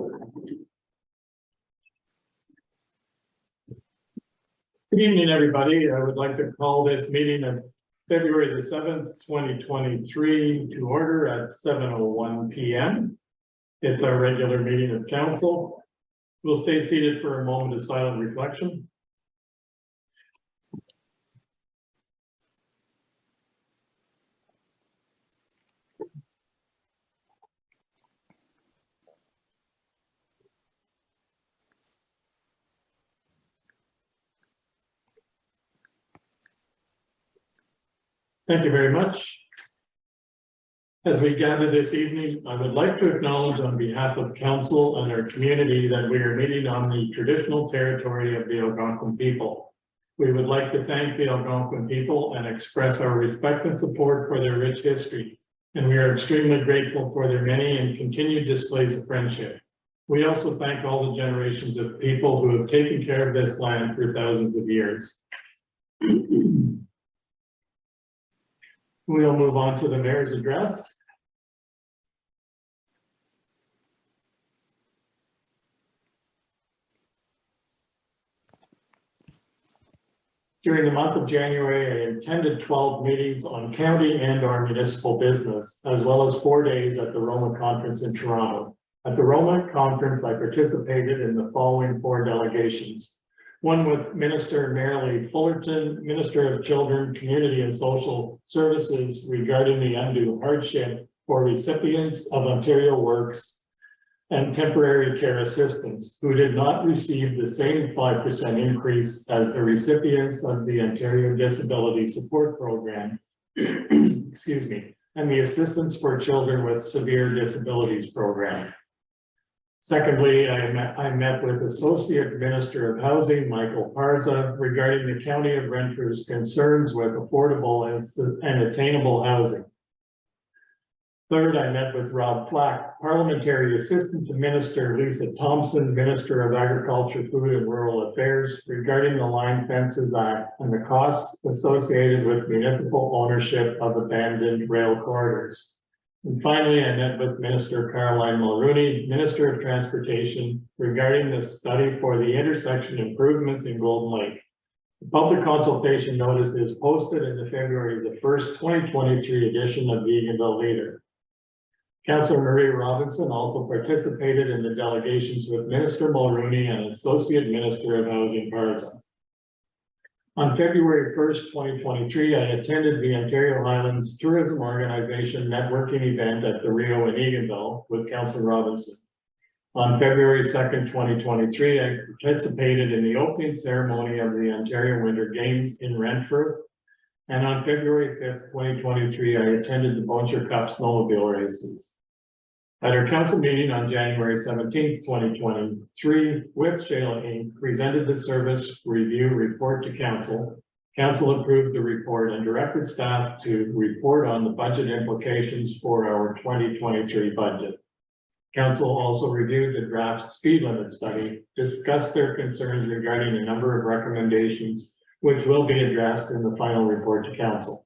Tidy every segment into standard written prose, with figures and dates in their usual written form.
Good evening, everybody. I would like to call this meeting of February the 7th, 2023 to order at 7:01 p.m. It's our regular meeting of council. We'll stay seated for a moment of silent reflection. Thank you very much. As we gather this evening, I would like to acknowledge on behalf of council and our community that we are meeting on the traditional territory of the Algonquin people. We would like to thank the Algonquin people and express our respect and support for their rich history. And we are extremely grateful for their many and continued displays of friendship. We also thank all the generations of people who have taken care of this land for thousands of years. We'll move on to the mayor's address. During the month of January, I attended 12 meetings on county and our municipal business, as well as 4 days at the Roma Conference in Toronto. At the Roma Conference, I participated in the following 4 delegations. One with Minister Marilee Fullerton, Minister of Children, Community and Social Services regarding the undue hardship for recipients of Ontario Works and temporary care assistance who did not receive the same 5% increase as the recipients of the Ontario Disability Support Program, excuse me, and the Assistance for Children with Severe Disabilities Program. Secondly, I met with Associate Minister of Housing, Michael Parza, regarding the County of Renfrew's concerns with affordable and attainable housing. Third, I met with Rob Flack, Parliamentary Assistant to Minister Lisa Thompson, Minister of Agriculture, Food and Rural Affairs, regarding the Line Fences Act and the costs associated with municipal ownership of abandoned rail corridors. And finally, I met with Minister Caroline Mulrooney, Minister of Transportation, regarding the study for the intersection improvements in Golden Lake. The public consultation notice is posted in the February the 1st, 2023 edition of the Eganville Leader. Councillor Marie Robinson also participated in the delegations with Minister Mulrooney and Associate Minister of Housing Parza. On February 1st, 2023, I attended the Ontario Highlands Tourism Organization networking event at the Rio in Eganville with Councillor Robinson. On February 2nd, 2023, I participated in the opening ceremony of the Ontario Winter Games in Renfrew. And on February 5th, 2023, I attended the Boncher Cup snowmobile races. At our council meeting on January 17th, 2023, with Shayla Inc., presented the service review report to council. Council approved the report and directed staff to report on the budget implications for our 2023 budget. Council also reviewed the draft speed limit study, discussed their concerns regarding a number of recommendations, which will be addressed in the final report to council.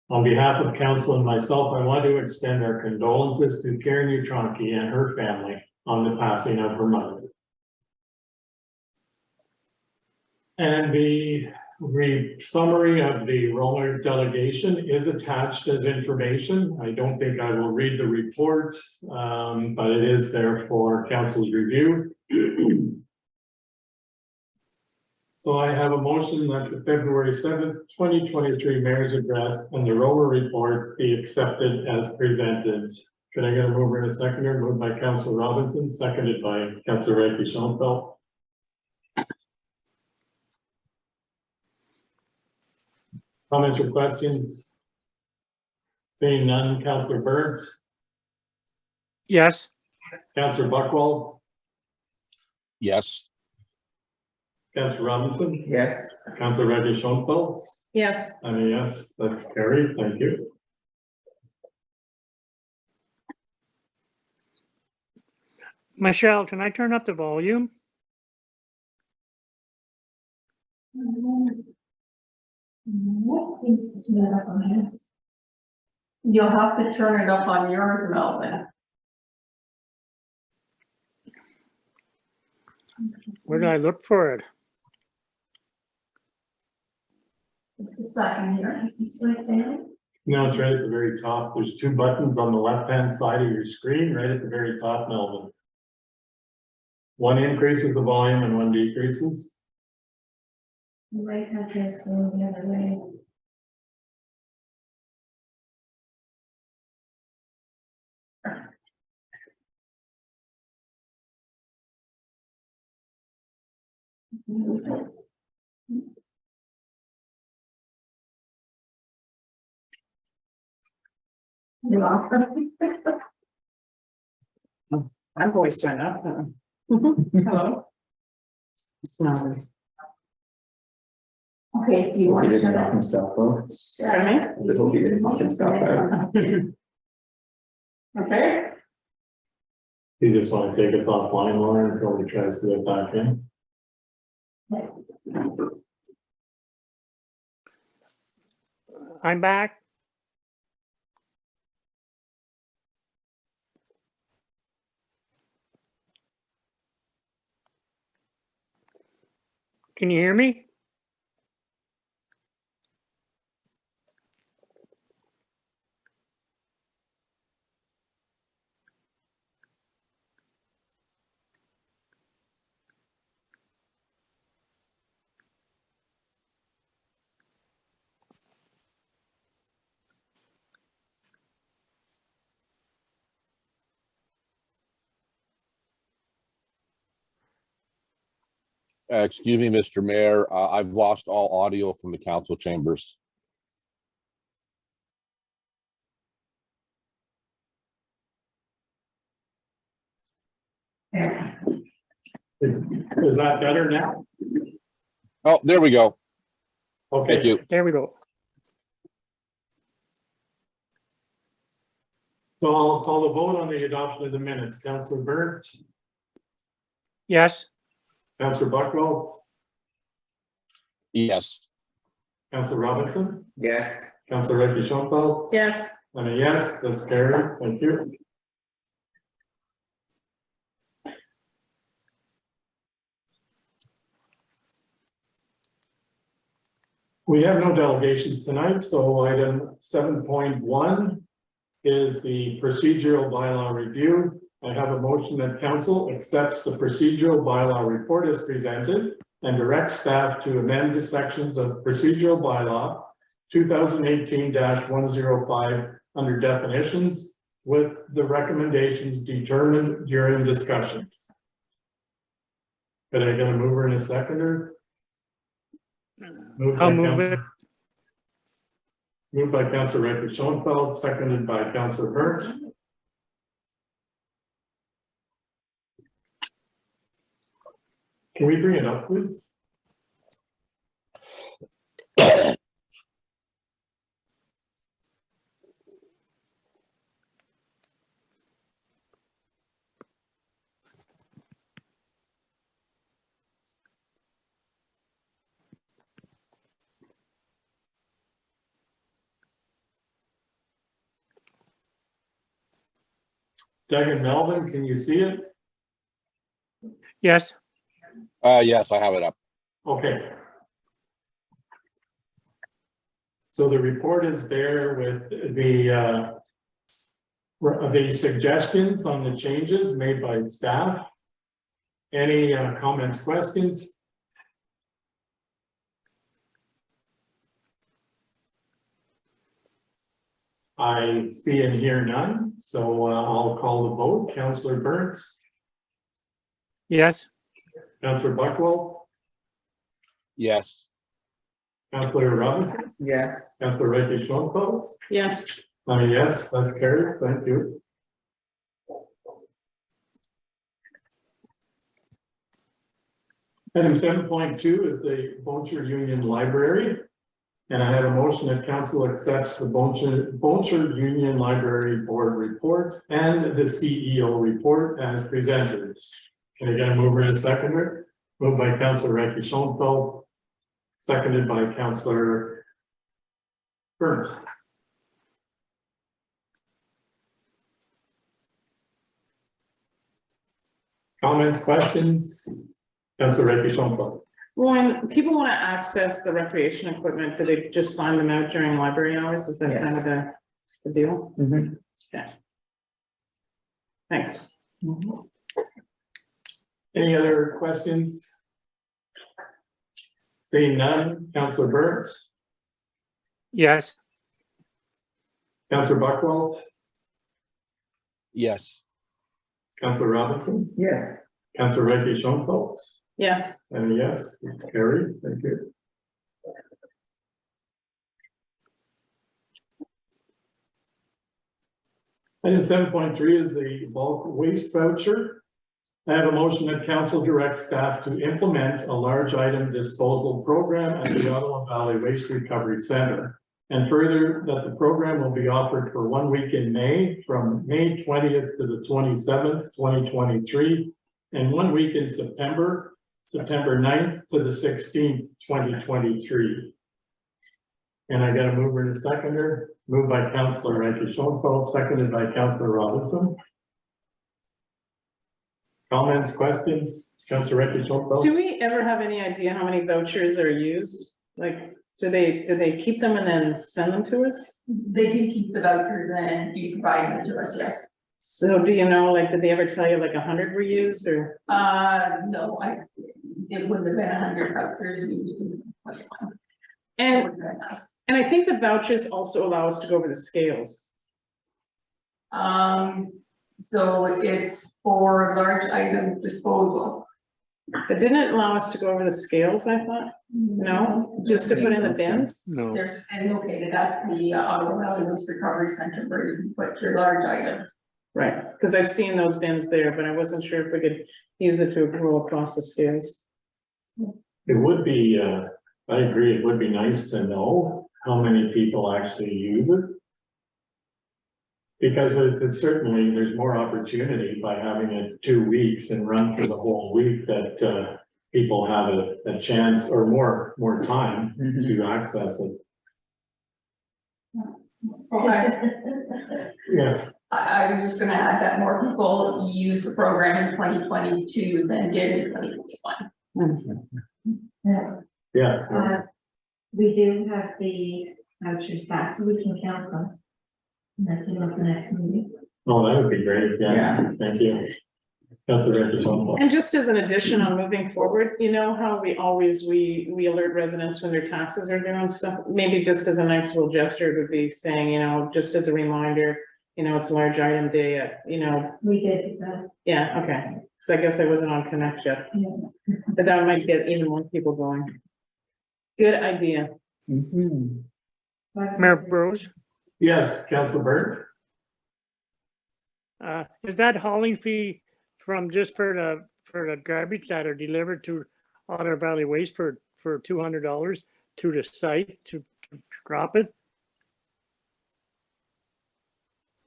On behalf of council and myself, I want to extend our condolences to Karen Utronki and her family on the passing of her mother. And the summary of the Roma delegation is attached as information. I don't think I will read the report, but it is there for council's review. So I have a motion that the February 7th, 2023 Mayor's Address and the Roma report be accepted as presented. Can I get a mover and a seconder? Moved by Councillor Robinson, seconded by Councillor Schoenfeld. Comments or questions? Seeing none, Councillor Burns? Yes. Councillor Buchwald? Yes. Councillor Robinson? Yes. Councillor Schoenfeld? Yes. I mean, yes, that's carried. Thank you. Michelle, can I turn up the volume? You'll have to turn it up on yours, Melvin. Where did I look for it? Just a second here, is this right there? No, it's right at the very top. There's two buttons on the left-hand side of your screen, right at the very top, Melvin. One increases the volume and one decreases. The right hand is going the other way. Lose it. You lost them? My voice went up. Hello? It's not. Okay, do you want He to didn't shut knock up? himself off. Pardon I hope he didn't knock himself out. Okay, You just want to take us offline, Lauren, until we try to get back in. I'm back. Can you hear me? Excuse me, Mr. Mayor, I've lost all audio from the council chambers. Is that better now? Oh, there we go. Thank Okay, you. There we go. so I'll call the vote on the adoption of the minutes. Councillor Burnt, Yes, Councillor Buckwell, Yes, Councillor Robinson, Yes. Councillor Reggie Schoenfeld, Yes, and a yes, that's carried. Thank you. We have no delegations tonight, so item 7.1 is the procedural bylaw review. I have a motion that council accepts the procedural bylaw report as presented and directs staff to amend the sections of procedural bylaw 2018-105 under definitions with the recommendations determined during discussions. Could I get a mover and a seconder? I'll move it. Moved by Councillor Ricky Schoenfeld, seconded by Councillor Burke. Can we bring it up, please? Doug and Melvin, can you see it? Yes, yes, I have it up. Okay. So the report is there with the suggestions on the changes made by staff. Any comments, questions? I see and hear none, so I'll call the vote. Councillor Burns, yes, Councillor Buckwell, Yes, Councillor Robinson, Yes. Councillor Reggie Schoenfeld. yes, Yes, that's carried. Thank you. Item 7.2 is the Boncher Union Library. And I have a motion that council accepts the Boncher Union Library Board report and the CEO report as presented. Can I get a mover and a seconder? Moved by Councillor Ricky Schoenfeld, seconded by Councillor Burns. Comments, questions? Councillor Reggie Schoenfeld. When people want to access the recreation equipment, do they just sign them out during library hours? Is that kind of the deal? Mhm. Yeah. Thanks. Any other questions? Seeing none, Councillor Burns, yes, Councillor Buckwalt, Yes. Councillor Robinson, Yes. Councillor Reggie Schoenfeld, Yes, and yes, it's carried. Thank you. Item 7.3 is the bulk waste voucher. I have a motion that council directs staff to implement a large item disposal program at the Ottawa Valley Waste Recovery Center. And further, that the program will be offered for 1 week in May, from May 20th to the 27th, 2023, and 1 week in September, September 9th to the 16th, 2023. And I got a mover and a seconder, moved by Councillor Reggie Schoenfeld, seconded by Councillor Robinson. Comments, questions? Councillor Reggie Schoenfeld? do we ever have any idea how many vouchers are used? Like, do they keep them and then send them to us? They do keep the vouchers and do provide them to us, yes. So do you know, like, did they ever tell you like 100 were used or? No, it wouldn't have been 100 vouchers. And, and I think the vouchers also allow us to go over the scales. So it's for large item disposal. But didn't it allow us to go over the scales, I thought? No, just to put in the bins? no. They're located at the Ottawa Valley Waste Recovery Center where you can put your large items. Right, because I've seen those bins there, but I wasn't sure if we could use it to roll across the scales. It would be, I agree, it would be nice to know how many people actually use it. Because it's certainly, there's more opportunity by having it 2 weeks and run for the whole week that people have a chance or more time to access it. Yes, I was just gonna add that more people use the program in 2022 than did in 2021. yes. We do have the vouchers back, so we can count them. And that's about the next meeting. Oh, that would be great. Yes, Yeah. thank you. Councillor Reggie Schoenfeld. And just as an addition on moving forward, you know how we always, we alert residents when their taxes are due and stuff? Maybe just as a nice little gesture, it would be saying, you know, just as a reminder, you know, it's large item day, you know, We did that. yeah, okay. So I guess I wasn't on Connect yet, Yeah. but that might get even more people going. Good idea. Mhm. Mayor Bros, Yes, Councillor Burke. is that hauling fee from just for the garbage that are delivered to Otter Valley Waste for $200 to the site to drop it?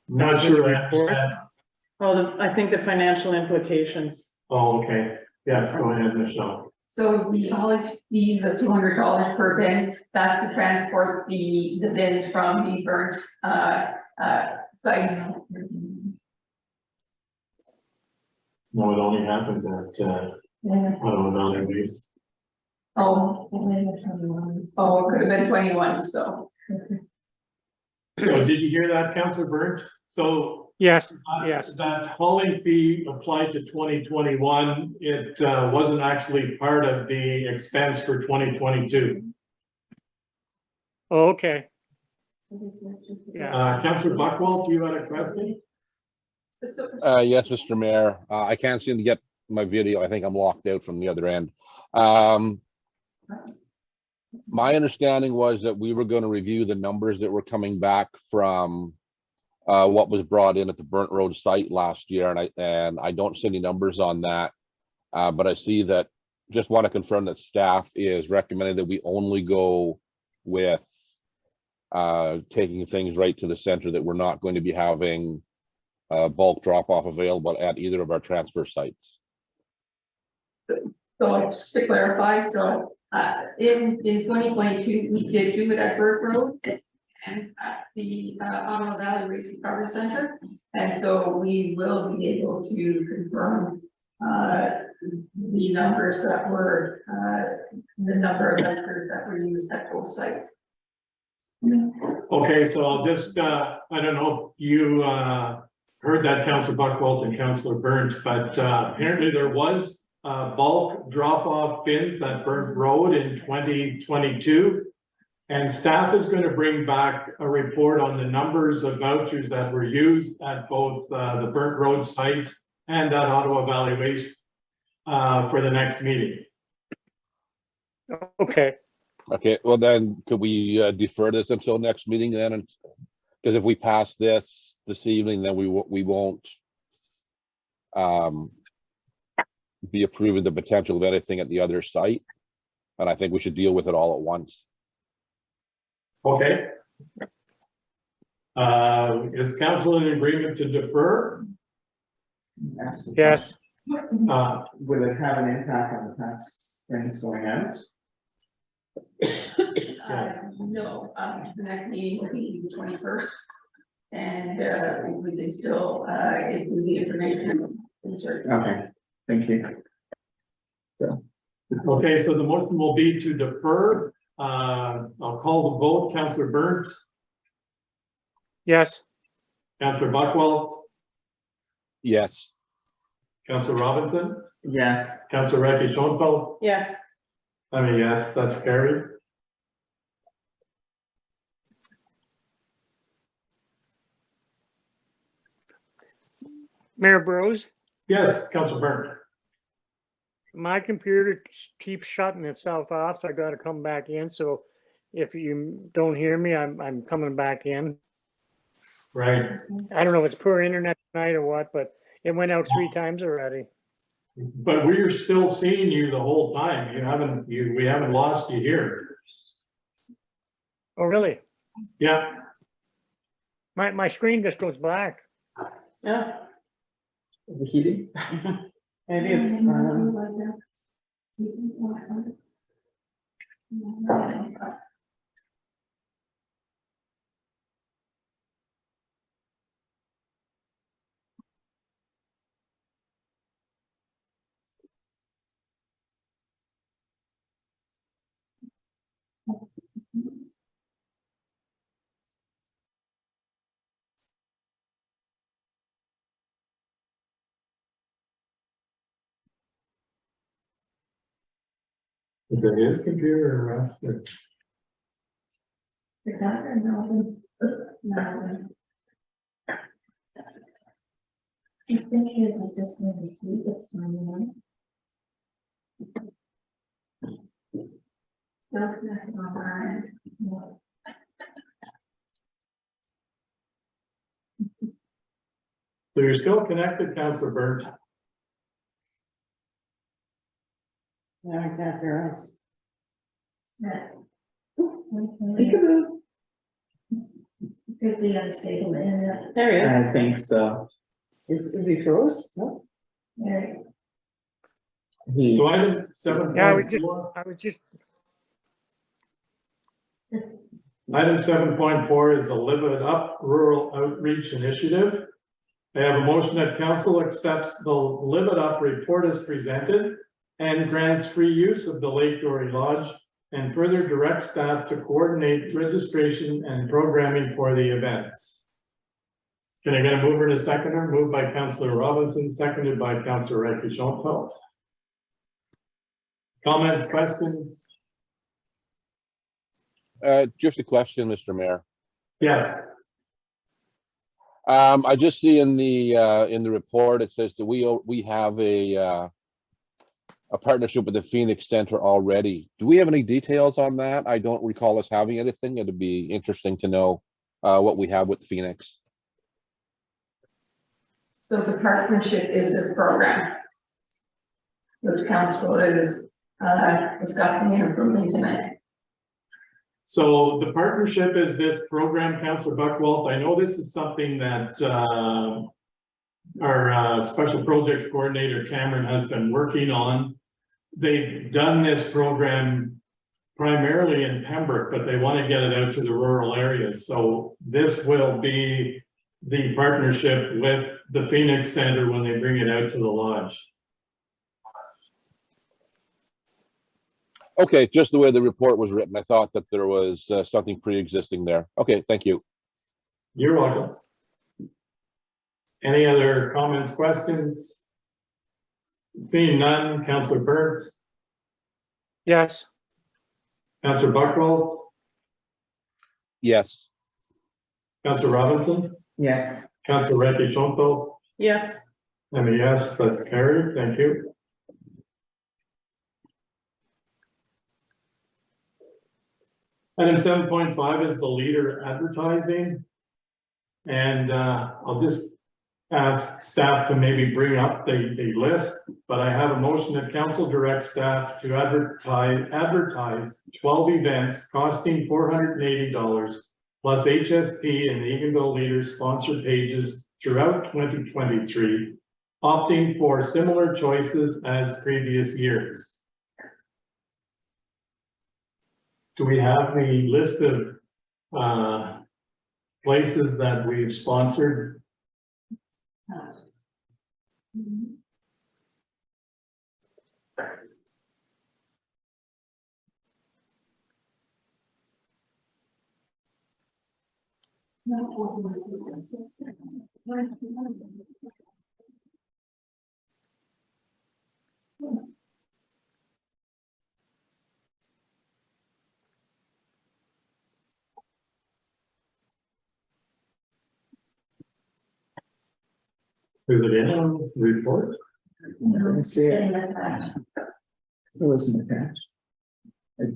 Not sure I understand. Oh, I think the financial implications. Oh, okay. Yes, go ahead, Michelle. So the haulage fees of $200 per bin, that's to transport the bins from the burnt site. No, it only happens at Yeah. Ottawa Valley Waste. Oh, It may have been 21. it could have been 21, so. So did you hear that, Councillor Burke? So Yes, yes. that hauling fee applied to 2021. It wasn't actually part of the expense for 2022. Oh, okay, yeah. Councillor Buckwalt, you had a question? Yes, Mr. Mayor. I can't seem to get my video. I think I'm locked out from the other end. My understanding was that we were going to review the numbers that were coming back from what was brought in at the Burnt Road site last year, and I don't see any numbers on that. But I see that. Just want to confirm that staff is recommending that we only go with taking things right to the center, that we're not going to be having bulk drop-off available at either of our transfer sites. So just to clarify, in 2022, we did do it at Burke Road and at the Ottawa Valley Waste Recovery Center. And so we will be able to confirm the numbers that were, the number of vouchers that were used at both sites. Okay, so I'll just, I don't know if you, heard that, Councillor Buckwalt and Councillor Burnt, but, apparently there was, bulk drop-off bins at Burnt Road in 2022. And staff is going to bring back a report on the numbers of vouchers that were used at both, the Burnt Road site and at Ottawa Valley Waste, for the next meeting. Okay, Okay, well then, could we defer this until next meeting then? Because if we pass this evening, then we won't be approving the potential of anything at the other site. And I think we should deal with it all at once. Okay. Is council in agreement to defer? yes, Will it have an impact on the tax things going out? No, the next meeting will be the 21st. And, we can still, include the information. Insert. Okay, thank you. Okay, so the motion will be to defer. I'll call the vote. Councillor Burnt, yes, Councillor Buckwalt, Yes, Councillor Robinson, Yes, Councillor Recchi Schoenfeld. Yes, I mean, yes, that's carried. Mayor Bros, Yes, Councillor Burnt. my computer keeps shutting itself off, so I gotta come back in, so if you don't hear me, I'm coming back in. Right. I don't know if it's poor internet tonight or what, but it went out 3 times already. But we're still seeing you the whole time. We haven't lost you here. Oh, really? Yeah. My screen just goes black. yeah, the heating? maybe it's, Is it his computer or us? I think his is just going to sleep, it's time, you know? Still connected on our end. Yeah. So you're still connected, Councillor Burnt? yeah, I can't hear us. Yeah. Okay. Could be unstable internet. There he is. I think so. Is he froze? No? There. He's, So item 7.4. Yeah, I was just, Item 7.4 is a Live It Up Rural Outreach Initiative. I have a motion that council accepts the Live It Up report as presented and grants free use of the Lake Dory Lodge and further directs staff to coordinate registration and programming for the events. Can I get a mover and a seconder? Moved by Councillor Robinson, seconded by Councillor Recchi Schoenfeld. Comments, questions? just a question, Mr. Mayor. Yes. I just see in the report, it says that we have a partnership with the Phoenix Center already. Do we have any details on that? I don't recall us having anything. It'd be interesting to know what we have with Phoenix. So the partnership is this program, which council is, discussing and approving tonight. So the partnership is this program, Councillor Buckwalt. I know this is something that our special project coordinator Cameron has been working on. They've done this program primarily in Pembroke, but they want to get it out to the rural areas. So this will be the partnership with the Phoenix Center when they bring it out to the lodge. Okay, just the way the report was written, I thought that there was something pre-existing there. Okay, thank you. You're welcome. Any other comments, questions? Seeing none, Councillor Burns, Yes, Councillor Buckroll, Yes, Councillor Robinson, Yes, Councillor Reddy Chonto, Yes, and a yes, that's carried. Thank you. Item 7.5 is the leader advertising. And I'll just ask staff to maybe bring up the list, but I have a motion that council directs staff to advertise 12 events costing $480 plus HST and Eganville Leaders sponsored pages throughout 2023, opting for similar choices as previous years. Do we have the list of places that we've sponsored? Is it in a report? let me see it. Getting that back. It wasn't attached.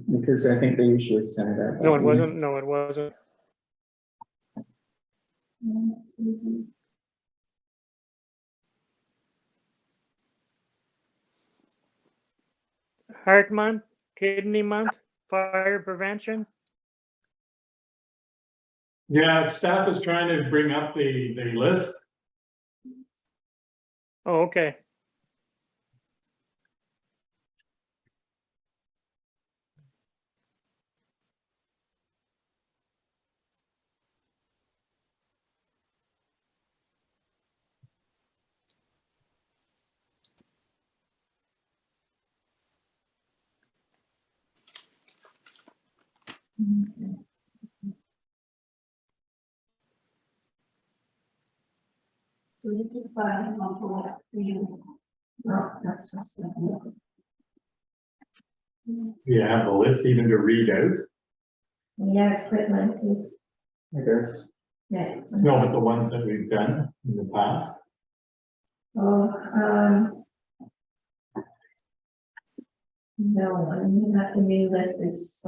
Because I think they usually send it out. no, it wasn't. No, it wasn't. Let's see. Heart Month, Kidney Month, Fire Prevention. Yeah, staff is trying to bring up the list. Oh, okay. So you can find one for what you. No, that's just. You have the list even to read out. Yeah, it's quite lengthy. I guess. Yeah. No, but the ones that we've done in the past. Oh, no, I mean, not the new list is,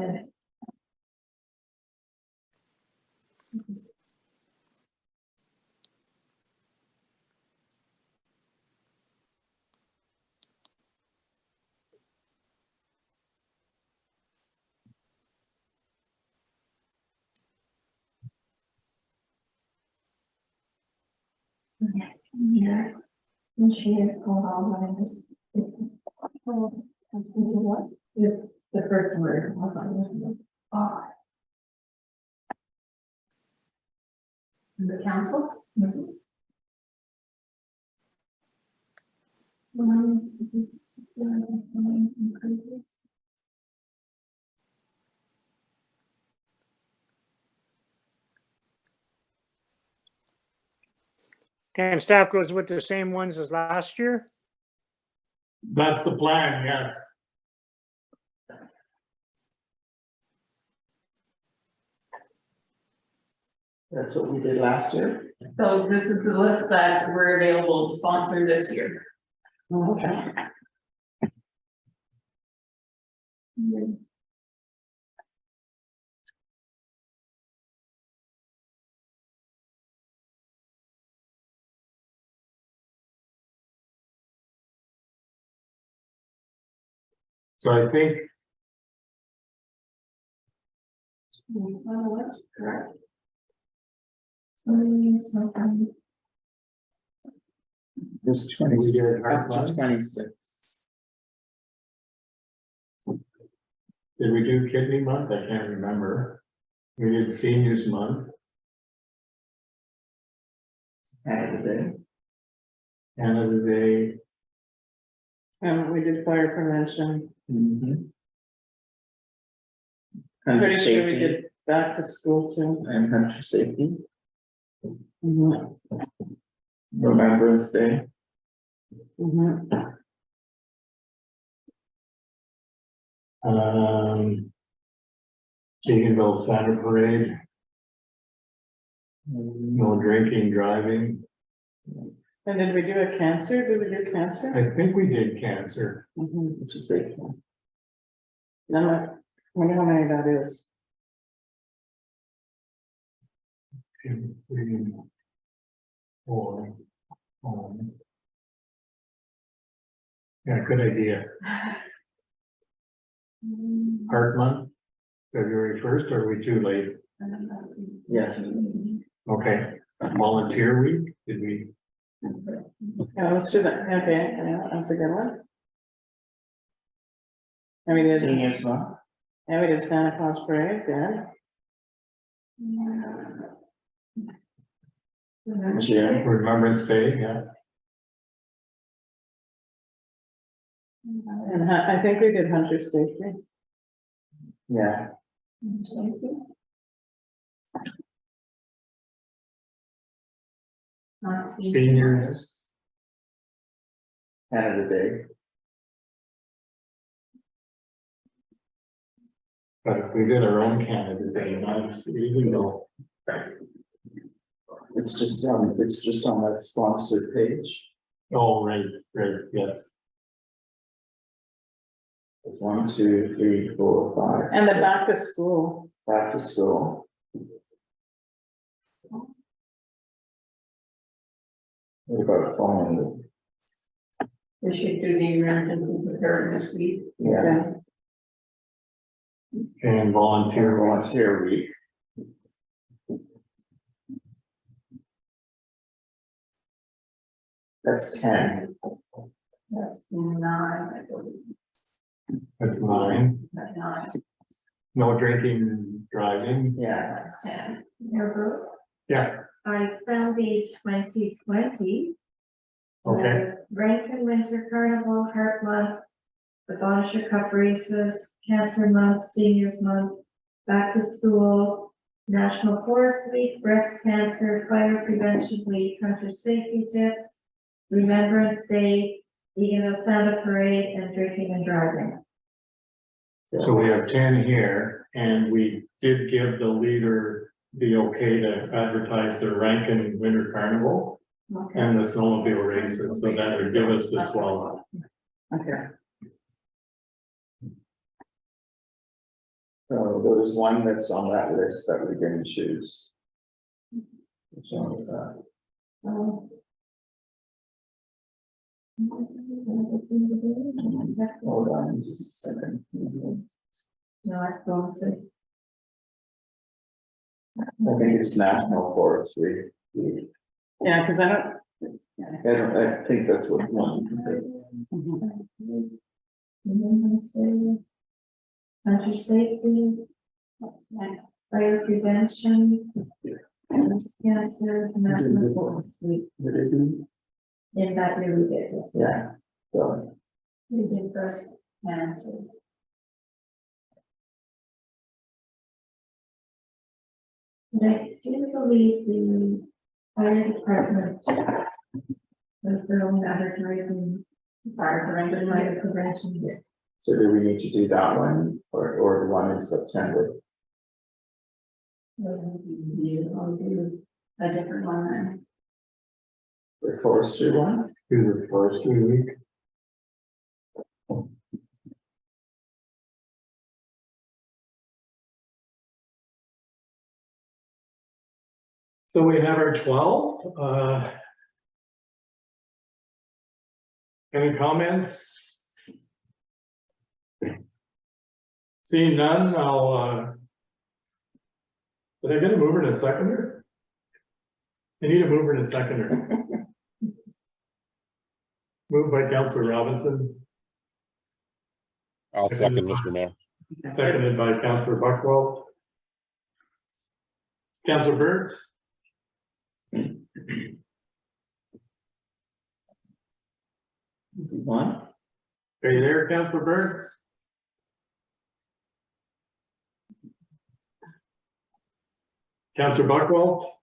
yes, yeah. And she had called all of this. What? The first word was on. Oh. The council? This, increases. And staff goes with the same ones as last year. That's the plan, yes. That's what we did last year. So this is the list that were available to sponsor this year. Okay. So I think Correct. 20-something. This we 20, did up Heart to Month. 26. Did we do Kidney Month? I can't remember. We did Seniors Month, Canada Day. Canada Day. we did fire prevention. Mhm. Country Pretty sure we safety did back to school too. and country safety, Mhm, Remembrance Day. mhm. Deaconville Santa Parade, no drinking, driving. And did we do a cancer? Did we do cancer? I think we did cancer. Mhm. Which is safety. No, I wonder how many that is. Two, three, four. Yeah, good idea. Heart month, February 1st, or are we too late? Yes. Okay, volunteer week, did we? Yeah, let's do that. Okay, yeah, that's a good one. And we did, Seniors month. and we did Santa Claus parade, good. June. Remembrance Day, yeah. And I think we did hunter safety. Yeah. Seniors, Canada Day. but if we did our own Canada Day, not even though. It's just on that sponsored page. Oh, right, yes. It's 1, 2, 3, 4, 5. And the 6. back to school. Back to school. What about following? We should do the emergency preparedness week. Yeah, And volunteer, volunteer week. That's 10. That's 9, I believe. that's 9. That's 9, No drinking, driving, Yeah. that's 10. yeah, I found the 2020. okay. Rankin Winter Carnival, Heart Month, the Bonisher Cup races, Cancer Month, Seniors Month, Back to School, National Forest Week, Breast Cancer, Fire Prevention Week, Hunter Safety Tips, Remembrance Day, Deaconville Santa Parade, and Drinking and Driving. So we have 10 here, and we did give the leader the okay to advertise the Rankin Winter Carnival Okay. and the snowmobile races, so that would give us the 12. Okay. So there was one that's on that list that we didn't choose. Which one was that? Hold on just a second. No, I closed it. I think it's National Forestry Week. Yeah, because I don't. I think that's what one. Mhm. Remembrance Day, Hunter Safety, Fire Prevention, Breast Cancer, National Forest Week. Did I do? In that year we did. Yes. Yeah, so, We did first cancer. And I do believe the fire department was their own advertising, Fire prevention, like, fire prevention. so do we need to do that one or the one in September? I'll do a different one then. The forestry one? Do the forestry week. So we have our 12, any comments? Seeing none, I'll, did I get a mover and a seconder? I need a mover and a seconder. Moved by Councillor Robinson, I'll second, Mr. Mayor. seconded by Councillor Buckwell. Councillor Burt? Is it one? Are you there, Councillor Burt? Councillor Buckwell,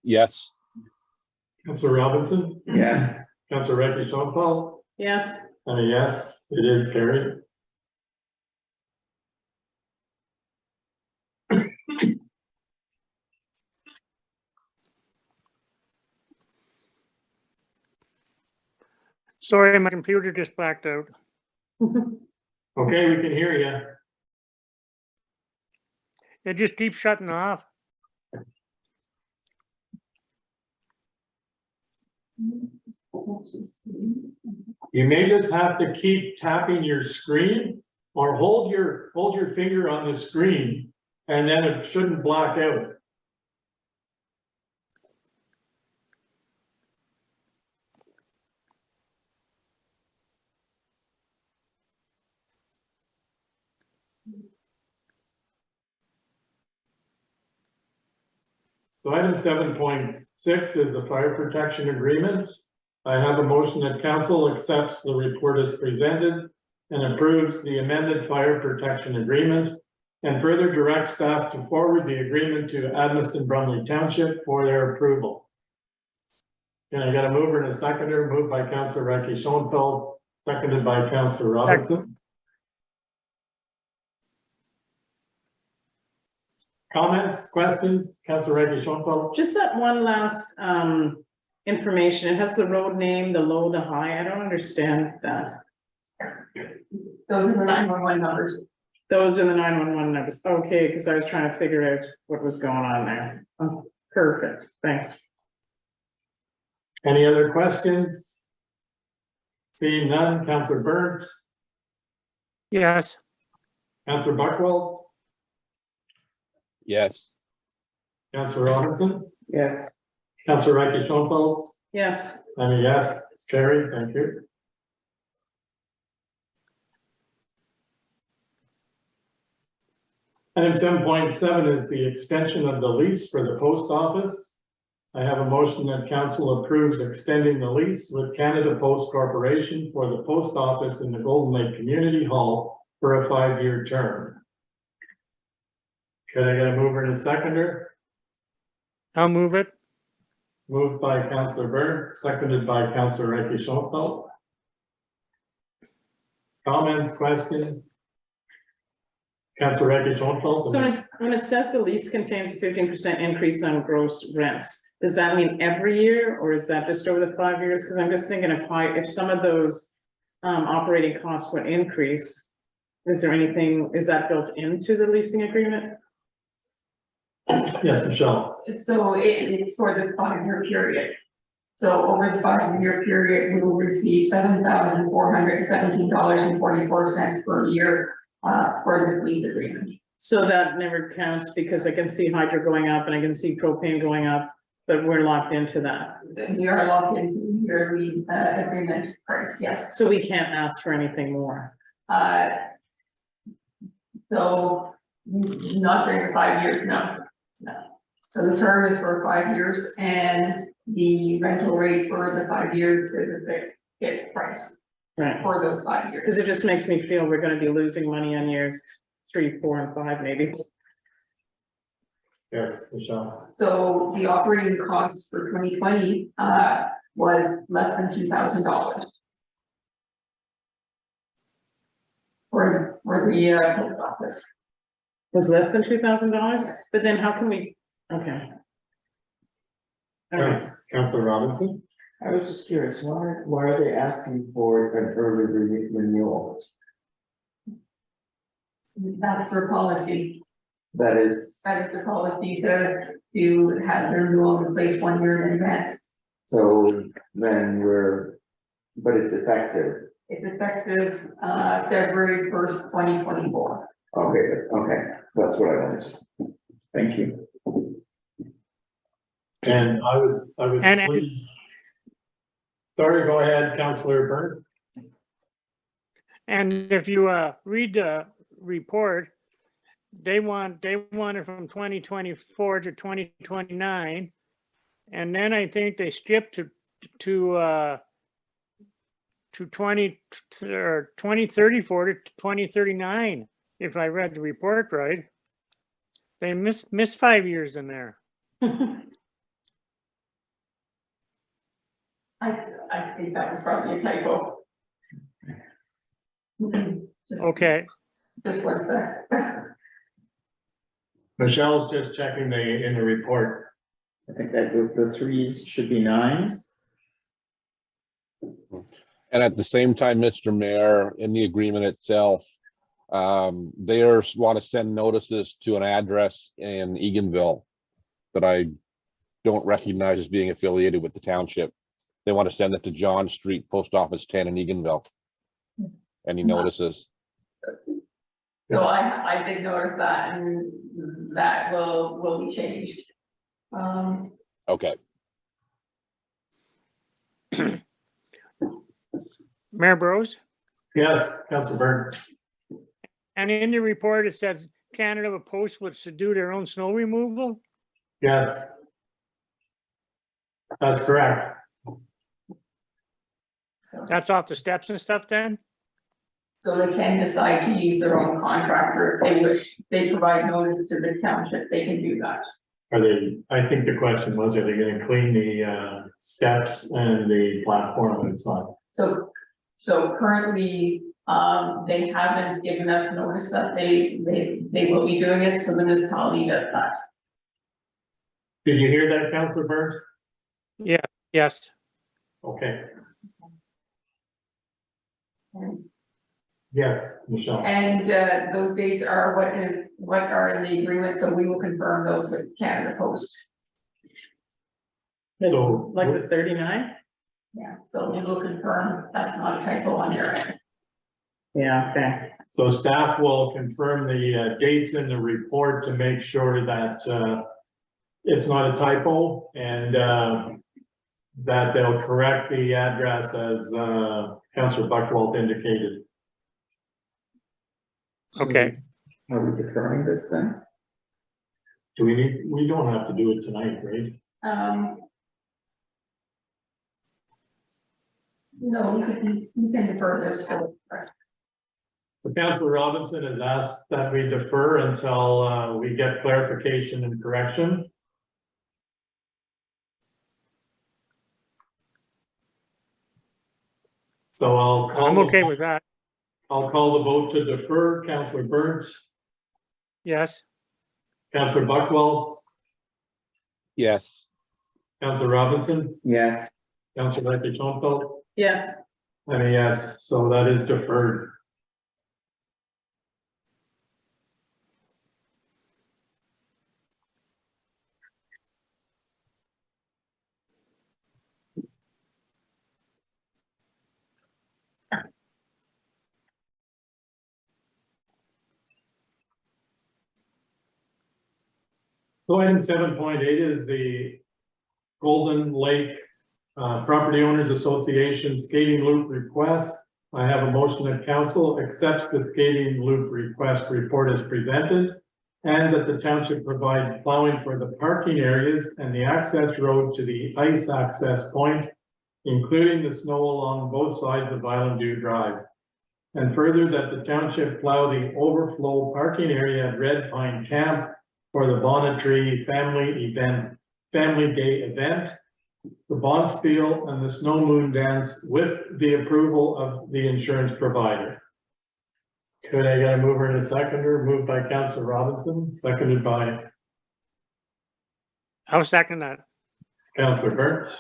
Yes. Councillor Robinson, Yes. Councillor Reggie Schoenfeld, Yes, and a yes, it is carried. Sorry, my computer just blacked out. Okay, we can hear you. It just keeps shutting off. You may just have to keep tapping your screen or hold your finger on the screen and then it shouldn't black out. So item 7.6 is the fire protection agreement. I have a motion that council accepts the report as presented and approves the amended fire protection agreement and further directs staff to forward the agreement to Admiston Brumley Township for their approval. Can I get a mover and a seconder? Moved by Councillor Recchi Schoenfeld, seconded by Councillor Robinson. Comments, questions? Councillor Recchi Schoenfeld? just that one last, information. It has the road name, the low, the high. I don't understand that. Those are the 911 numbers. Those are the 911 numbers. Okay, because I was trying to figure out what was going on there. Oh, perfect, thanks. Any other questions? Seeing none, Councillor Burns, Yes, Councillor Buckwell, Yes. Councillor Robinson, Yes. Councillor Recchi Schoenfeld, Yes, and a yes, it's carried, thank you. Item 7.7 is the extension of the lease for the post office. I have a motion that council approves extending the lease with Canada Post Corporation for the post office in the Golden Lake Community Hall for a 5-year term. Could I get a mover and a seconder? I'll move it. Moved by Councillor Byrne, seconded by Councillor Recchi Schoenfeld. Comments, questions? Councillor Recchi Schoenfeld. so when it says the lease contains a 15% increase on gross rents, does that mean every year, or is that just over the 5 years? Because I'm just thinking if some of those operating costs would increase, is there anything, is that built into the leasing agreement? Yes, Michelle. So it's for the 5-year period. So over the 5-year period, we will receive $7,417.44 per year for the lease agreement. So that never counts because I can see hydro going up and I can see propane going up, but we're locked into that. We are locked into the yearly agreement price, yes. So we can't ask for anything more. So not during the 5 years, no. So the term is for 5 years and the rental rate for the 5 years is a fixed price Right. for those 5 years. Because it just makes me feel we're gonna be losing money on year 3, 4, and 5, maybe. Yes, Michelle. So the operating costs for 2020 was less than $2,000. For the post office. Was less than $2,000, but then how can we, okay. All right. Yes, Councillor Robinson. I was just curious, why are they asking for an early renewal? That's their policy. That is, That is the policy to have the renewal in place 1 year in advance. so then but it's effective. It's effective February 1st, 2024. Okay, that's what I wanted. Thank you. And I was And- pleased. Sorry, go ahead, Councillor Byrne. And if you read the report, they want it from 2024 to 2029. And then I think they skipped to 2034 to 2039, if I read the report right. They missed 5 years in there. I think that was probably a typo. Just- Okay, Just one sec. Michelle's just checking in the report. I think that the threes should be nines. And at the same time, Mr. Mayor, in the agreement itself, they want to send notices to an address in Eganville that I don't recognize as being affiliated with the township. They want to send it to John Street, Post Office 10 in Eganville. Any notices? So I did notice that, and that will be changed. Okay. Mayor Bros, Yes, Councilor Byrne. and in the report, it said Canada Post would do their own snow removal. Yes. That's correct. That's off the steps and stuff then? So they can decide to use their own contractor if they wish. They provide notice to the township, they can do that. Are they, I think the question was, are they gonna clean the steps and the platform inside? So currently, they haven't given us notice that they will be doing it, so the municipality does that. Did you hear that, Councilor Burns? Yes. Okay. Yes, Michelle. And those dates are what are in the agreement, so we will confirm those with Canada Post. So- Like the 39? Yeah, so we will confirm that's not a typo on your end. Yeah, okay. So staff will confirm the dates in the report to make sure that it's not a typo and that they'll correct the address as Councilor Buckwalter indicated. Okay. Are we deferring this then? Do we don't have to do it tonight, right? No, we can defer this to. So Councilor Robinson has asked that we defer until we get clarification and correction. So I'm okay with that. I'll call the vote to defer. Councilor Burns, Yes. Councilor Buckwalter, Yes. Councilor Robinson, Yes. Councilor Leckie-Schonfeld, Yes, and a yes, so that is deferred. So item 7.8 is the Golden Lake Property Owners Association skating loop request. I have a motion that council accepts the skating loop request report as presented, and that the township provide plowing for the parking areas and the access road to the ice access point, including the snow along both sides of Island View Drive. And further, that the township plow the overflow parking area at Red Pine Camp for the Bonnetree Family Day event, the Bonspiel, and the Snow Moon Dance with the approval of the insurance provider. Could I get a mover and a seconder? Moved by Councilor Robinson, seconded by I'll second that. Councilor Burns.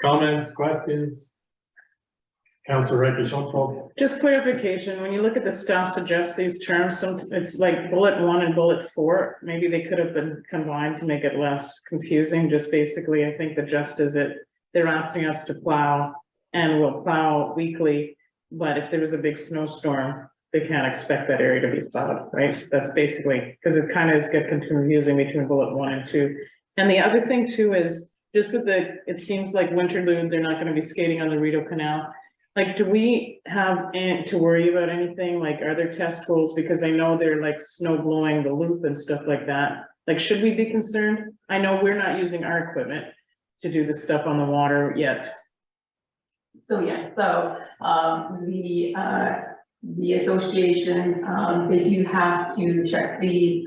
Comments, questions? Councilor Leckie-Schonfeld. just clarification, when you look at the staff suggests these terms, it's like bullet 1 and bullet 4, maybe they could have been combined to make it less confusing, just basically, I think the gist is that they're asking us to plow and we'll plow weekly, but if there was a big snowstorm, they can't expect that area to be plowed, right? That's basically, because it kind of is get confusing between bullet 1 and 2. And the other thing too is, just with it seems like Winterlude, they're not going to be skating on the Rideau Canal. Like, do we have to worry about anything? Like, are there test holes? Because I know they're like snow blowing the loop and stuff like that. Like, should we be concerned? I know we're not using our equipment to do the stuff on the the association, they do have to check the,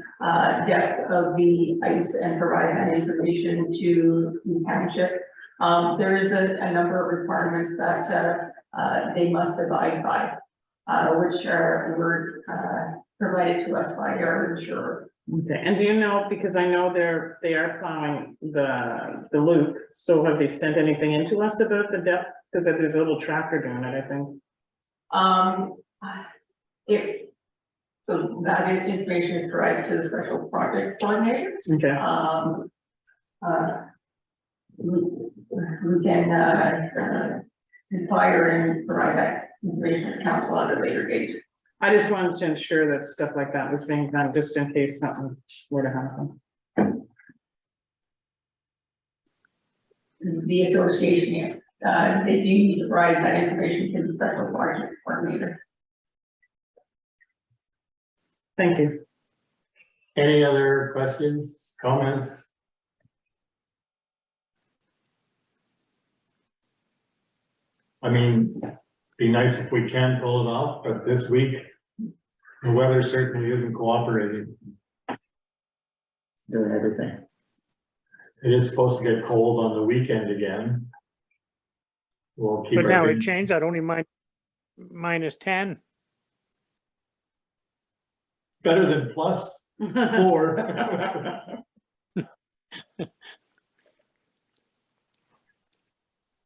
depth of the ice and provide that information to the township. There is a number of requirements that, they must abide by, which were, provided to us by our insurer. Okay, and do you know, because I know they are plowing the loop, so have they sent anything into us about the depth? Because there's a little tractor doing it, I think. So that information is provided to the special project coordinator. Okay, We can, inquire and provide that information to council at a later date. I just wanted to ensure that stuff like that was being done, just in case something were to happen. The association, yes, they do need to provide that information to the special project coordinator. Thank you. Any other questions, comments? I mean, be nice if we can pull it off, but this week, the weather certainly isn't cooperating. Doing everything. It is supposed to get cold on the weekend again. We'll keep. But our now it big- changed, I don't even minus 10. It's better than +4.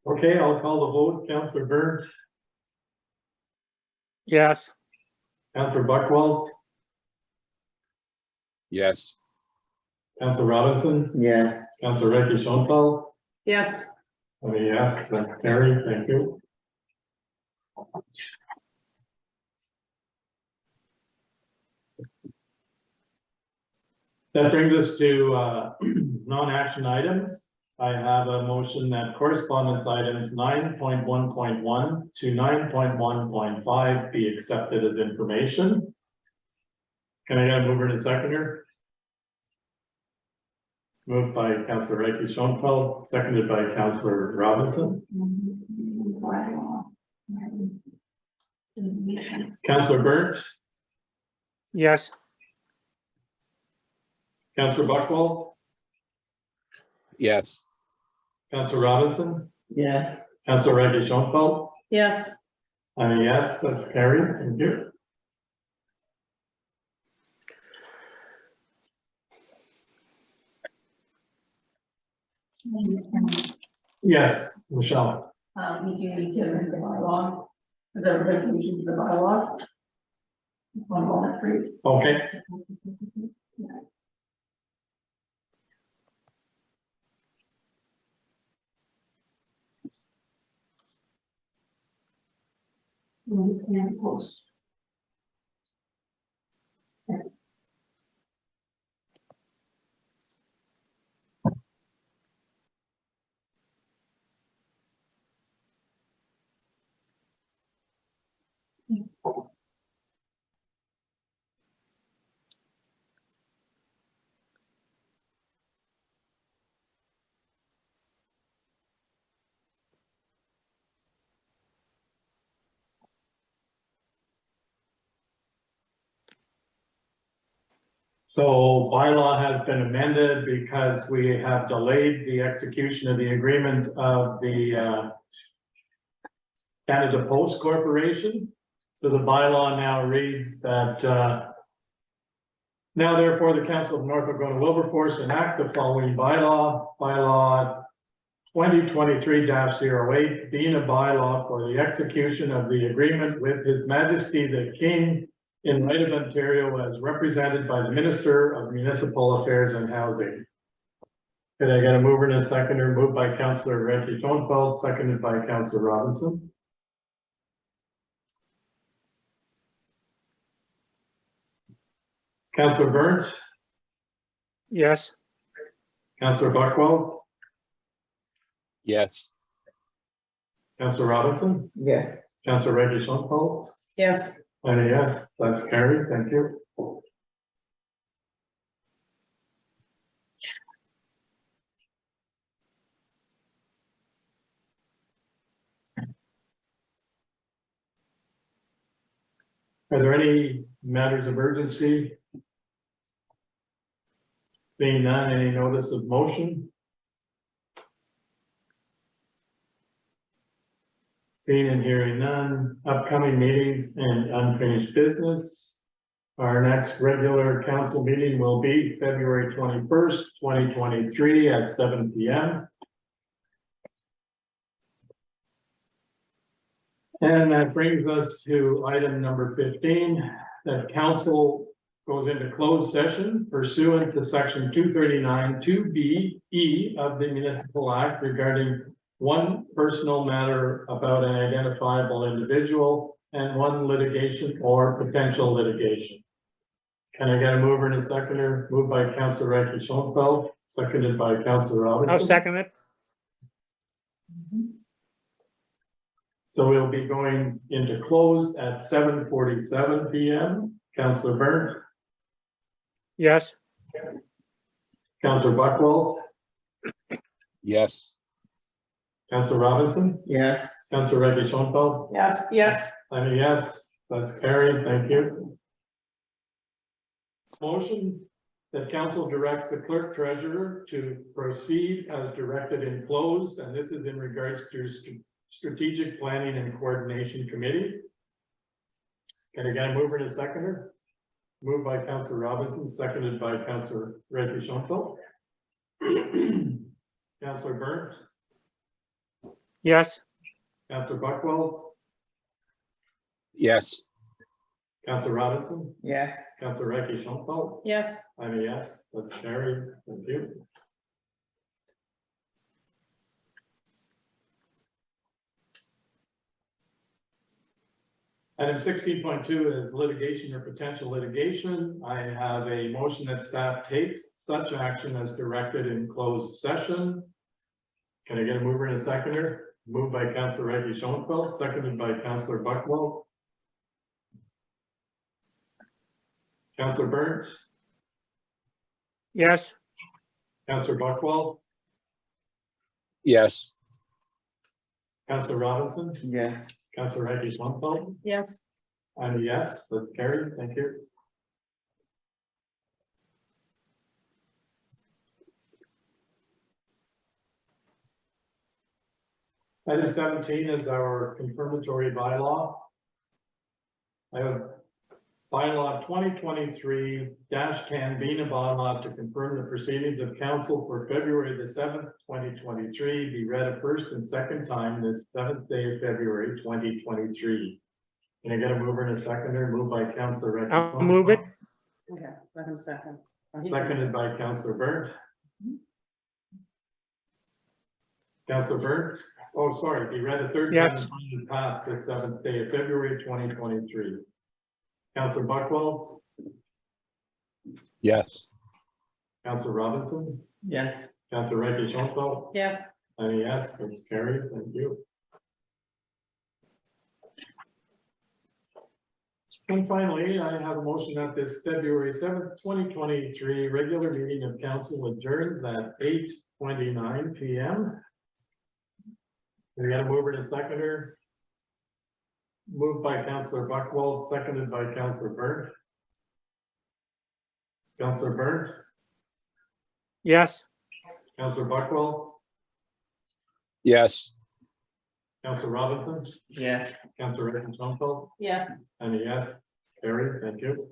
Okay, I'll call the vote. Councillor Burns, Yes, Councillor Buckwald, Yes, Councillor Robinson, Yes. Councillor Ricky Schoenfeld. Yes, Yes, that's carried. Thank you. That brings us to non-action items. I have a motion that correspondence items 9.1.1 to 9.1.5 be accepted as information. Can I get a mover and a seconder? Moved by Councillor Ricky Schoenfeld, seconded by Councillor Robinson. Councillor Burnt, yes, Councillor Buckwald, yes, Councillor Robinson, Yes. Councillor Ricky Schoenfeld. yes, Yes, that's carried. Thank you. Yes, Michelle. We do need to amend the bylaw, the resolution to the bylaws. One moment, please. Okay. We can post. So bylaw has been amended because we have delayed the execution of the agreement of the Canada Post Corporation. So the bylaw now reads that now therefore the Council of North Algona Wilberforce enact the following bylaw 2023-08, being a bylaw for the execution of the agreement with His Majesty the King in right of Ontario as represented by the Minister of Municipal Affairs and Housing. Could I get a mover and a seconder? Moved by Councillor Ricky Schoenfeld, seconded by Councillor Robinson. Councillor Burnt, yes, Councillor Buckwald, yes, Councillor Robinson, Yes. Councillor Ricky Schoenfeld. yes. Yes, that's carried. Thank you. Are there any matters of urgency? Being none, any notice of motion? Seeing and hearing none, upcoming meetings and unfinished business. Our next regular council meeting will be February 21st, 2023 at 7 p.m. And that brings us to item number 15, that council goes into closed session pursuant to section 239 2BE of the Municipal Act regarding one personal matter about an identifiable individual and one litigation or potential litigation. Can I get a mover and a seconder? Moved by Councillor Reiche Schoenfeld, seconded by Councillor Robinson. I'll second it. So we'll be going into closed at 7:47 p.m. Councillor Burnt, Yes. Councillor Buckwald, Yes. Councillor Robinson, Yes. Councillor Reiche Schoenfeld. Yes, yes. I'm a yes, that's carried, thank you. Motion that council directs the clerk treasurer to proceed as directed in closed, and this is in regards to strategic planning and coordination committee. Can I get a mover and a seconder? Moved by Councillor Robinson, seconded by Councillor Reiche Schoenfeld. Councillor Burnt, Yes. Councillor Buckwald, Yes. Councillor Robinson, Yes. Councillor Reiche Schoenfeld. Yes. I'm a yes, that's carried, thank you. Item 16.2 is litigation or potential litigation. I have a motion that staff takes such action as directed in closed session. Can I get a mover and a seconder? Moved by Councillor Reiche Schoenfeld, seconded by Councillor Buckwald. Councillor Burnt, Yes. Councillor Buckwald, Yes. Councillor Robinson, Yes. Councillor Reiche Schoenfeld. Yes. I'm a yes, that's carried, thank you. Item 17 is our confirmatory bylaw. I have bylaw 2023-10 being a bylaw to confirm the proceedings of council for February the 7th, 2023, be read a first and second time this 7th day of February, 2023. Can I get a mover and a seconder? Moved by Councillor Reiche. I'll move it. Okay, let him second. Seconded by Councillor Burnt. Councillor Burnt, oh, sorry, be read a third time Yes. and finally passed the 7th day of February, 2023. Councillor Buckwald, Yes. Councillor Robinson, Yes. Councillor Reiche Schoenfeld. Yes. And a yes, that's carried, thank you. And finally, I have a motion that this February 7th, 2023 regular meeting of council adjourns at 8:29 p.m. We got a mover and a seconder. Moved by Councillor Buckwald, seconded by Councillor Burnt. Councillor Burnt, Yes. Councillor Buckwald, Yes. Councillor Robinson, Yes. Councillor Reiche Schoenfeld. Yes. And a yes, carried, thank you.